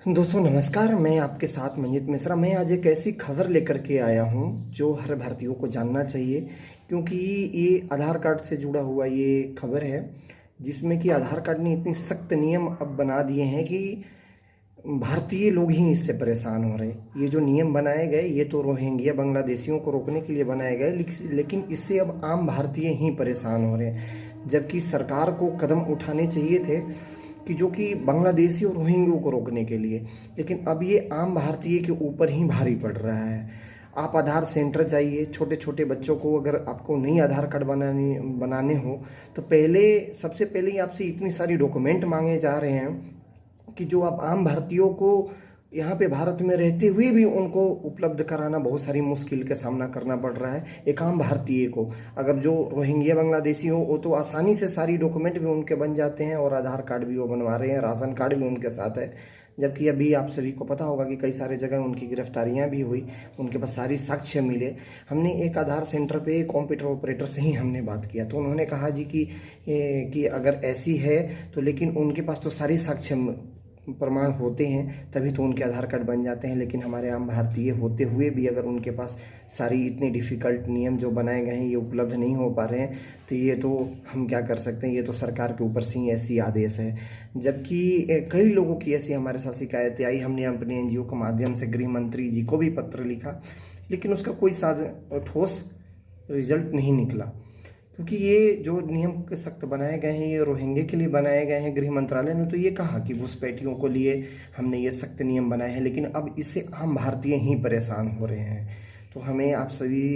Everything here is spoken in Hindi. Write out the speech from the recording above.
दोस्तों नमस्कार। मैं आपके साथ मंजित मिश्रा। मैं आज एक ऐसी खबर लेकर के आया हूं जो हर भारतीयों को जानना चाहिए, क्योंकि ये आधार कार्ड से जुड़ा हुआ ये खबर है, जिसमें कि आधार कार्ड ने इतनी सख्त नियम अब बना दिए हैं कि भारतीय लोग ही इससे परेशान हो रहे हैं। ये जो नियम बनाए गए ये तो रोहिंग्या बांग्लादेशियों को रोकने के लिए बनाए गए, लेकिन इससे अब आम भारतीय ही परेशान हो रहे हैं। जबकि सरकार को कदम उठाने चाहिए थे कि जो कि बांग्लादेशी और रोहिंग्यों को रोकने के लिए, लेकिन अब ये आम भारतीय के ऊपर ही भारी पड़ रहा है। आप आधार सेंटर जाइए, छोटे छोटे बच्चों को अगर आपको नई आधार कार्ड बनाने हो तो सबसे पहले ही आपसे इतनी सारी डॉक्यूमेंट मांगे जा रहे हैं कि जो आप आम भारतीयों को यहाँ पे भारत में रहते हुए भी उनको उपलब्ध कराना बहुत सारी मुश्किल का सामना करना पड़ रहा है एक आम भारतीय को। अगर जो रोहिंग्या बांग्लादेशी हो वो तो आसानी से सारी डॉक्यूमेंट भी उनके बन जाते हैं और आधार कार्ड भी वो बनवा रहे हैं, राशन कार्ड भी उनके साथ है। जबकि अभी आप सभी को पता होगा कि कई सारे जगह उनकी गिरफ्तारियां भी हुई, उनके पास सारी साक्ष्य मिले। हमने एक आधार सेंटर पे कंप्यूटर ऑपरेटर से ही हमने बात किया तो उन्होंने कहा जी कि अगर ऐसी है तो, लेकिन उनके पास तो सारी साक्ष्य प्रमाण होते हैं तभी तो उनके आधार कार्ड बन जाते हैं। लेकिन हमारे आम भारतीय होते हुए भी अगर उनके पास सारी इतनी डिफ़िकल्ट नियम जो बनाए गए हैं ये उपलब्ध नहीं हो पा रहे हैं तो ये तो हम क्या कर सकते हैं। ये तो सरकार के ऊपर से ही ऐसी आदेश है। जबकि कई लोगों की ऐसी हमारे साथ शिकायतें आई। हमने अपने एनजीओ के माध्यम से गृह मंत्री जी को भी पत्र लिखा, लेकिन उसका कोई ठोस रिजल्ट नहीं निकला, क्योंकि ये जो नियम के सख्त बनाए गए हैं ये रोहिंग्या के लिए बनाए गए हैं। गृह मंत्रालय ने तो ये कहा कि घुसपैठियों को लिए हमने ये सख्त नियम बनाए हैं, लेकिन अब इससे आम भारतीय ही परेशान हो रहे हैं। तो हमें आप सभी